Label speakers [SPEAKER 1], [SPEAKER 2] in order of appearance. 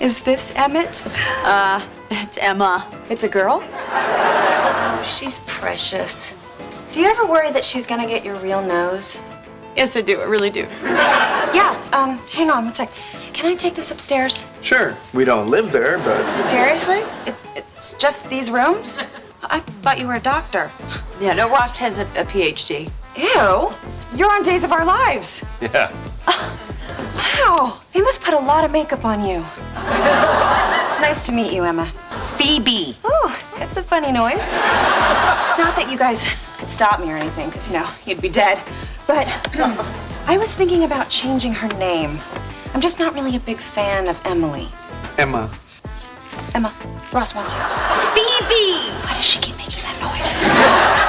[SPEAKER 1] Is this Emmett?
[SPEAKER 2] It's Emma.
[SPEAKER 1] It's a girl?
[SPEAKER 3] Oh, she's precious. Do you ever worry that she's gonna get your real nose?
[SPEAKER 1] Yes, I do. I really do.
[SPEAKER 3] Yeah, hang on one sec. Can I take this upstairs?
[SPEAKER 4] Sure. We don't live there, but
[SPEAKER 3] Seriously? It's just these rooms? I thought you were a doctor.
[SPEAKER 2] Yeah, no, Ross has a PhD.
[SPEAKER 3] Ew. You're on Days of Our Lives.
[SPEAKER 5] Yeah.
[SPEAKER 3] Wow. They must put a lot of makeup on you. It's nice to meet you, Emma.
[SPEAKER 2] Phoebe.
[SPEAKER 3] Oh, that's a funny noise. Not that you guys could stop me or anything, because, you know, you'd be dead. But I was thinking about changing her name. I'm just not really a big fan of Emily.
[SPEAKER 4] Emma.
[SPEAKER 3] Emma, Ross wants you.
[SPEAKER 2] Phoebe!
[SPEAKER 3] Why does she keep making that noise?